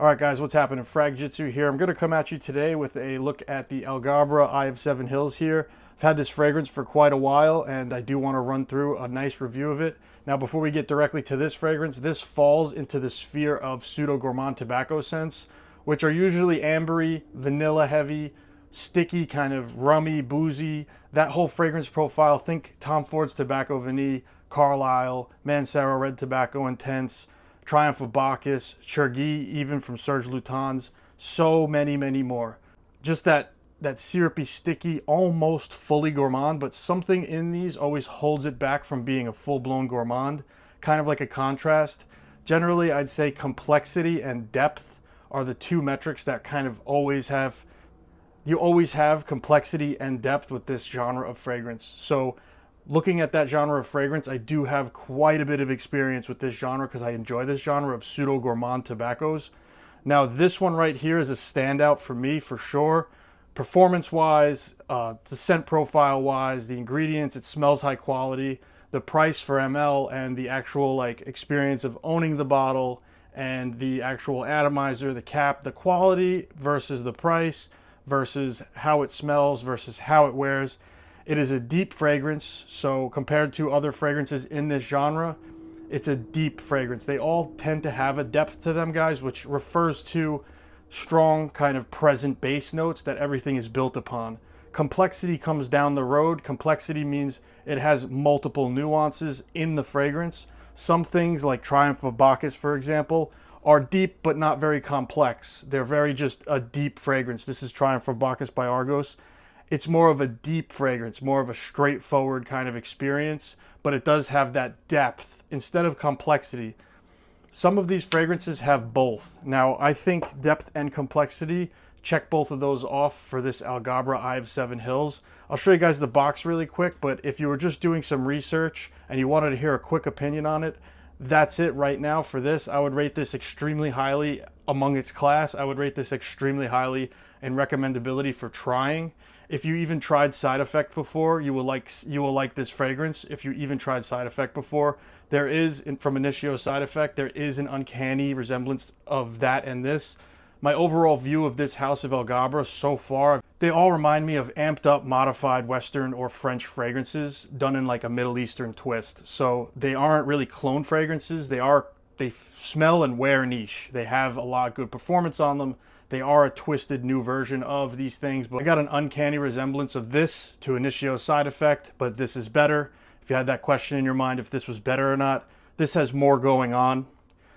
All right, guys, what's happening? Frag-Jitsu here. I'm going to come at you today with a look at the Alghabra Eye of Seven Hills here. I've had this fragrance for quite a while, and I do want to run through a nice review of it. Now, before we get directly to this fragrance, this falls into the sphere of pseudo-gourmand tobacco scents, which are usually ambery, vanilla heavy, sticky, kind of rummy, boozy. That whole fragrance profile, think Tom Ford's Tobacco Vanille, Carlisle, Mancera-Red Tobacco Intense, Triumph of Bacchus, Chergui, even from Serge Lutens, so many more. Just that syrupy, sticky, almost fully gourmand, but something in these always holds it back from being a full-blown gourmand, kind of like a contrast. Generally, I'd say complexity and depth are the two metrics that kind of always have, you always have complexity and depth with this genre of fragrance. So looking at that genre of fragrance, I do have quite a bit of experience with this genre because I enjoy this genre of pseudo-gourmand tobaccos. Now, this one right here is a standout for me for sure. Performance-wise, the scent profile-wise, the ingredients, it smells high quality. The price for ml and the actual like experience of owning the bottle and the actual atomizer, the cap, the quality versus the price versus how it smells versus how it wears. It is a deep fragrance, so compared to other fragrances in this genre, it's a deep fragrance. They all tend to have a depth to them, guys, which refers to strong kind of present base notes that everything is built upon. Complexity comes down the road. Complexity means it has multiple nuances in the fragrance. Some things like Triumph of Bacchus, for example, are deep but not very complex. They're very just a deep fragrance. This is Triumph of Bacchus by Argos. It's more of a deep fragrance, more of a straightforward kind of experience, but it does have that depth instead of complexity. Some of these fragrances have both. Now, I think depth and complexity, check both of those off for this Alghabra Eye of Seven Hills. I'll show you guys the box really quick, but if you were just doing some research and you wanted to hear a quick opinion on it, that's it right now for this. I would rate this extremely highly among its class. I would rate this extremely highly in recommendability for trying. If you even tried Side Effect before, you will like this fragrance. If you even tried Side Effect before, there is, from initio-side effect, there is an uncanny resemblance of that and this. My overall view of this house of Alghabra so far, they all remind me of amped up, modified Western or French fragrances done in like a Middle Eastern twist. So they aren't really clone fragrances. They smell and wear niche. They have a lot of good performance on them. They are a twisted new version of these things, but I got an uncanny resemblance of this to initio-side effect, but this is better. If you had that question in your mind if this was better or not, this has more going on.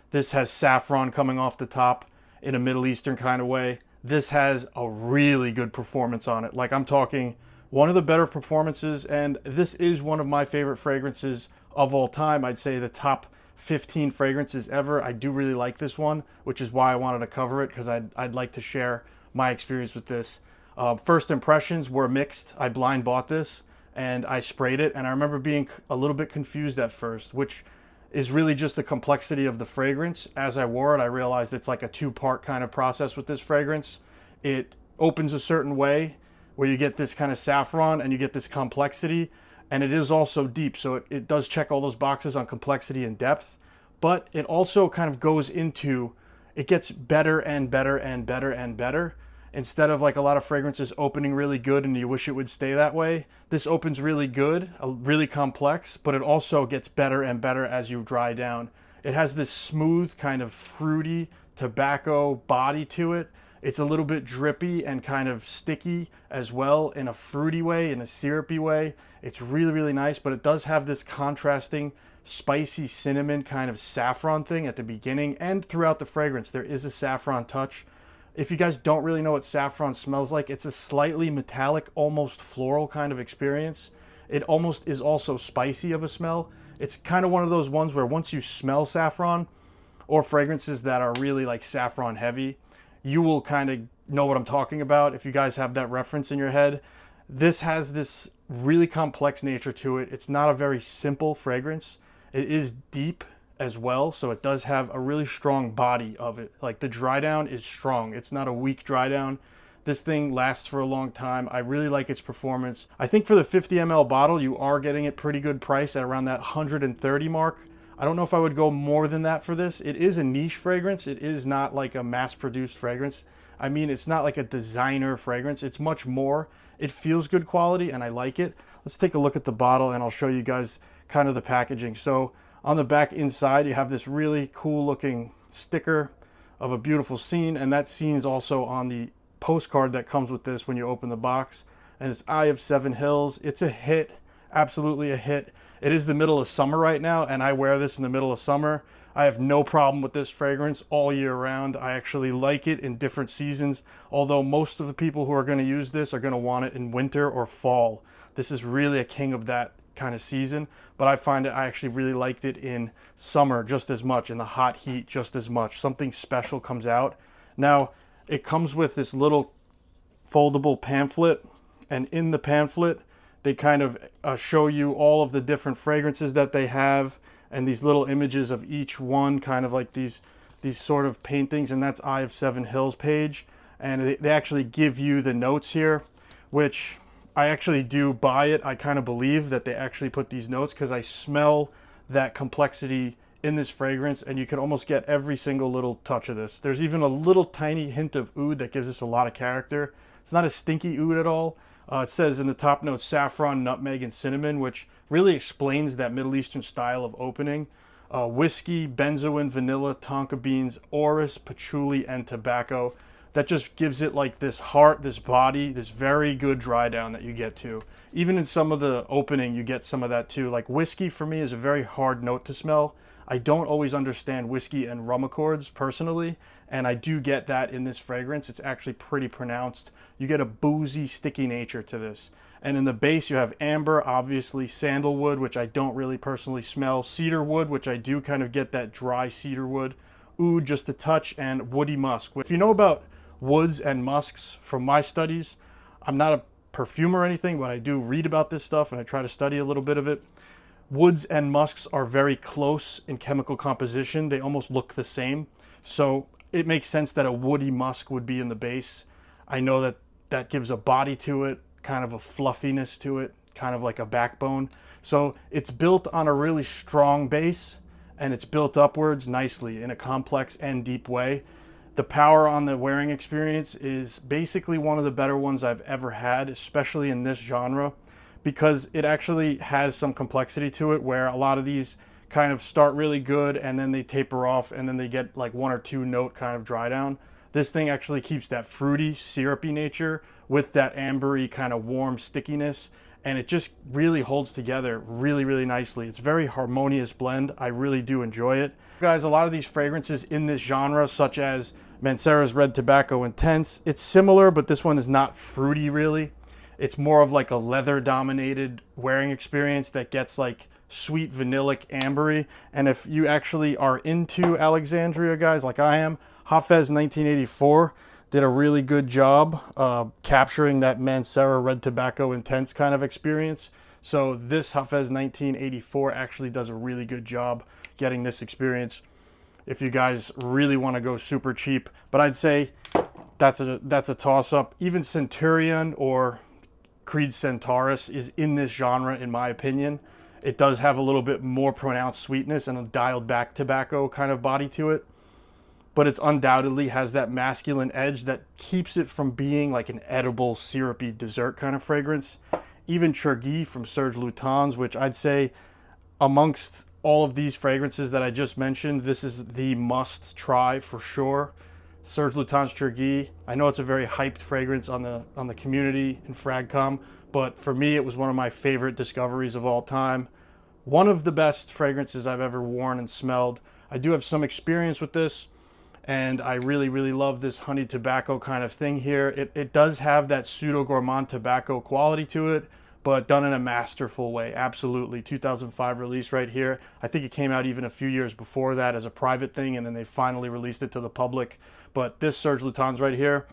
This has saffron coming off the top in a Middle Eastern kind of way. This has a really good performance on it. Like, I'm talking one of the better performances, and this is one of my favorite fragrances of all time. I'd say the top 15 fragrances ever. I do really like this one, which is why I wanted to cover it, because I'd like to share my experience with this. First impressions were mixed. I blind bought this and I sprayed it, and I remember being a little bit confused at first, which is really just the complexity of the fragrance. As I wore it, I realized it's like a two-part kind of process with this fragrance. It opens a certain way where you get this kind of saffron and you get this complexity, and it is also deep, so it does check all those boxes on complexity and depth, but it also kind of goes into, it gets better and better and better and better. Instead of like a lot of fragrances opening really good and you wish it would stay that way, this opens really good, really complex, but it also gets better and better as you dry down. It has this smooth kind of fruity tobacco body to it. It's a little bit drippy and kind of sticky as well, in a fruity way, in a syrupy way. It's really nice, but it does have this contrasting spicy cinnamon kind of saffron thing at the beginning and throughout the fragrance. There is a saffron touch. If you guys don't really know what saffron smells like, it's a slightly metallic, almost floral kind of experience. It almost is also spicy of a smell. It's kind of one of those ones where once you smell saffron or fragrances that are really like saffron heavy, you will kind of know what I'm talking about if you guys have that reference in your head. This has this really complex nature to it. It's not a very simple fragrance. It is deep as well, so it does have a really strong body of it. Like, the dry down is strong. It's not a weak dry down. This thing lasts for a long time. I really like its performance. I think for the 50 ml bottle, you are getting it pretty good price at around that 130 mark. I don't know if I would go more than that for this. It is a niche fragrance. It is not like a mass-produced fragrance. I mean, it's not like a designer fragrance. It's much more. It feels good quality, and I like it. Let's take a look at the bottle, and I'll show you guys kind of the packaging. So on the back inside, you have this really cool-looking sticker of a beautiful scene, and that scene is also on the postcard that comes with this when you open the box. And it's Eye of Seven Hills. It's a hit, absolutely a hit. It is the middle of summer right now, and I wear this in the middle of summer. I have no problem with this fragrance all year round. I actually like it in different seasons, although most of the people who are going to use this are going to want it in winter or fall. This is really a king of that kind of season, but I find that I actually really liked it in summer just as much, in the hot heat just as much. Something special comes out. Now, it comes with this little foldable pamphlet, and in the pamphlet, they kind of show you all of the different fragrances that they have, and these little images of each one, kind of like these sort of paintings, and that's Eye of Seven Hills page. And they actually give you the notes here, which I actually do buy it. I kind of believe that they actually put these notes because I smell that complexity in this fragrance, and you can almost get every single little touch of this. There's even a little tiny hint of oud that gives this a lot of character. It's not a stinky oud at all. It says in the top notes saffron, nutmeg, and cinnamon, which really explains that Middle Eastern style of opening. Whiskey, benzoin, vanilla, tonka beans, orris, patchouli, and tobacco. That just gives it like this heart, this body, this very good dry down that you get to. Even in some of the opening, you get some of that too. Like whiskey for me is a very hard note to smell. I don't always understand whiskey and rum accords personally, and I do get that in this fragrance. It's actually pretty pronounced. You get a boozy, sticky nature to this. And in the base, you have amber, obviously sandalwood, which I don't really personally smell, cedar wood, which I do kind of get that dry cedar wood, oud just a touch, and woody musk. If you know about woods and musks from my studies, I'm not a perfumer or anything, but I do read about this stuff and I try to study a little bit of it. Woods and musks are very close in chemical composition. They almost look the same. So it makes sense that a woody musk would be in the base. I know that that gives a body to it, kind of a fluffiness to it, kind of like a backbone. So it's built on a really strong base, and it's built upwards nicely in a complex and deep way. The power on the wearing experience is basically one of the better ones I've ever had, especially in this genre, because it actually has some complexity to it where a lot of these kind of start really good and then they taper off and then they get like one or two note kind of dry down. This thing actually keeps that fruity, syrupy nature with that ambery kind of warm stickiness, and it just really holds together really, really nicely. It's a very harmonious blend. I really do enjoy it. Guys, a lot of these fragrances in this genre, such as Mancera-Red Tobacco Intense, it's similar, but this one is not fruity really. It's more of like a leather-dominated wearing experience that gets like sweet, vanillic, ambery. And if you actually are into Alexandria, guys, like I am, Hafez 1984 did a really good job capturing that Mancera-Red Tobacco Intense kind of experience. So this Hafez 1984 actually does a really good job getting this experience if you guys really want to go super cheap. But I'd say that's a toss-up. Even Centurion or Creed Centaurus is in this genre, in my opinion. It does have a little bit more pronounced sweetness and a dialed back tobacco kind of body to it, but it's undoubtedly has that masculine edge that keeps it from being like an edible, syrupy dessert kind of fragrance. Even Chergui from Serge Lutens, which I'd say amongst all of these fragrances that I just mentioned, this is the must try for sure. Serge Lutens Chergui. I know it's a very hyped fragrance on the community in Frag-Com, but for me it was one of my favorite discoveries of all time. One of the best fragrances I've ever worn and smelled. I do have some experience with this, and I really, really love this honey tobacco kind of thing here. It does have that PSEUDO-GOURMAND-TOBACCO quality to it, but done in a masterful way. Absolutely. 2005 release right here. I think it came out even a few years before that as a private thing, and then they finally released it to the public. But this Serge Lutens right here,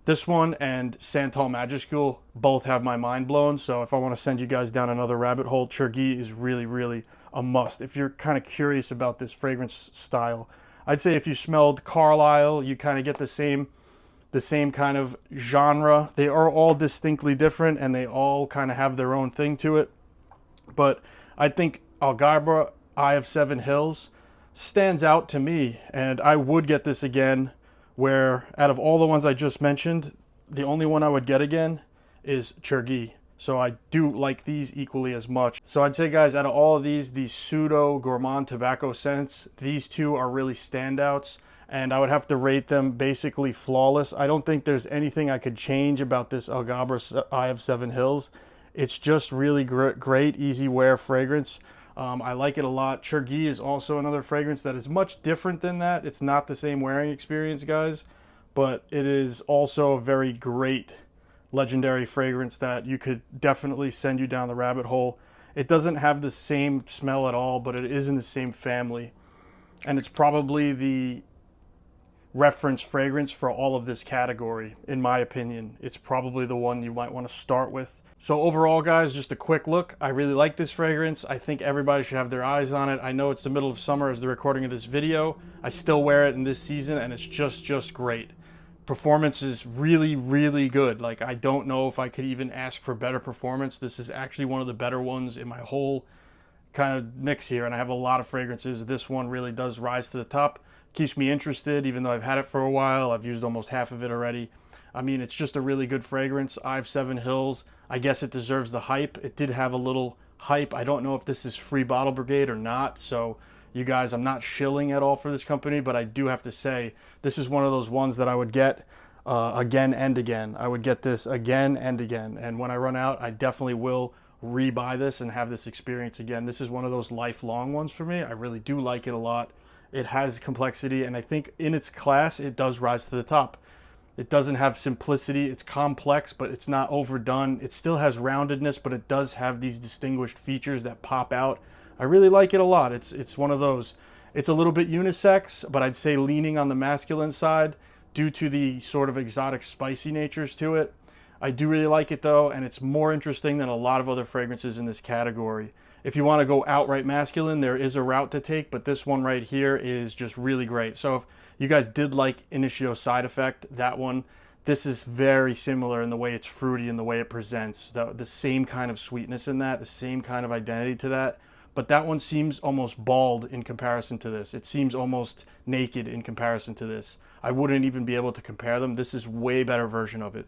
this one and Santal Majuscule both have my mind blown. So if I want to send you guys down another rabbit hole, Chergui is really, really a must. If you're kind of curious about this fragrance style, I'd say if you smelled Carlisle, you kind of get the same kind of genre. They are all distinctly different and they all kind of have their own thing to it. But I think Alghabra Eye of Seven Hills stands out to me, and I would get this again, where out of all the ones I just mentioned, the only one I would get again is Chergui. So I do like these equally as much. So I'd say, guys, out of all of these PSEUDO-GOURMAND-TOBACCO scents, these two are really standouts, and I would have to rate them basically flawless. I don't think there's anything I could change about this Alghabra Eye of Seven Hills. It's just really great, easy wear fragrance. I like it a lot. Chergui is also another fragrance that is much different than that. It's not the same wearing experience, guys, but it is also a very great legendary fragrance that you could definitely send you down the rabbit hole. It doesn't have the same smell at all, but it is in the same family. And it's probably the reference fragrance for all of this category, in my opinion. It's probably the one you might want to start with. So overall, guys, just a quick look. I really like this fragrance. I think everybody should have their eyes on it. I know it's the middle of summer as the recording of this video. I still wear it in this season, and it's just great. Performance is really, really good. Like, I don't know if I could even ask for better performance. This is actually one of the better ones in my whole kind of mix here, and I have a lot of fragrances. This one really does rise to the top. Keeps me interested, even though I've had it for a while. I've used almost half of it already. I mean, it's just a really good fragrance. Eye of Seven Hills, I guess it deserves the hype. It did have a little hype. I don't know if this is free bottle brigade or not, so you guys, I'm not shilling at all for this company, but I do have to say this is one of those ones that I would get again and again. I would get this again and again, and when I run out, I definitely will rebuy this and have this experience again. This is one of those lifelong ones for me. I really do like it a lot. It has complexity, and I think in its class, it does rise to the top. It doesn't have simplicity. It's complex, but it's not overdone. It still has roundedness, but it does have these distinguished features that pop out. I really like it a lot. It's one of those. It's a little bit unisex, but I'd say leaning on the masculine side due to the sort of exotic, spicy natures to it. I do really like it, though, and it's more interesting than a lot of other fragrances in this category. If you want to go outright masculine, there is a route to take, but this one right here is just really great. So if you guys did like initio-side effect, that one, this is very similar in the way it's fruity and the way it presents. The same kind of sweetness in that, the same kind of identity to that. But that one seems almost bald in comparison to this. It seems almost naked in comparison to this. I wouldn't even be able to compare them. This is way better version of it.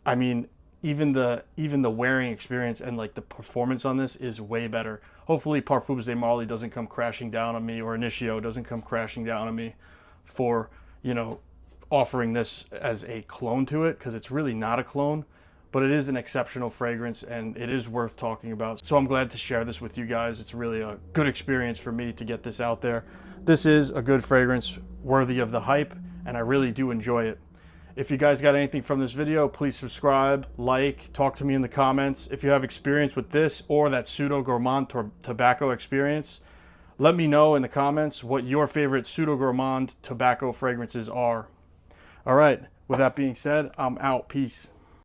I mean, even the wearing experience and like the performance on this is way better. Hopefully Parfums de Marley doesn't come crashing down on me, or Initio doesn't come crashing down on me for, you know, offering this as a clone to it, because it's really not a clone, but it is an exceptional fragrance and it is worth talking about. So I'm glad to share this with you guys. It's really a good experience for me to get this out there. This is a good fragrance worthy of the hype, and I really do enjoy it. If you guys got anything from this video, please subscribe, like, talk to me in the comments. If you have experience with this or that PSEUDO-GOURMAND-TOBACCO experience, let me know in the comments what your favorite PSEUDO-GOURMAND-TOBACCO fragrances are. All right, with that being said, I'm out. Peace.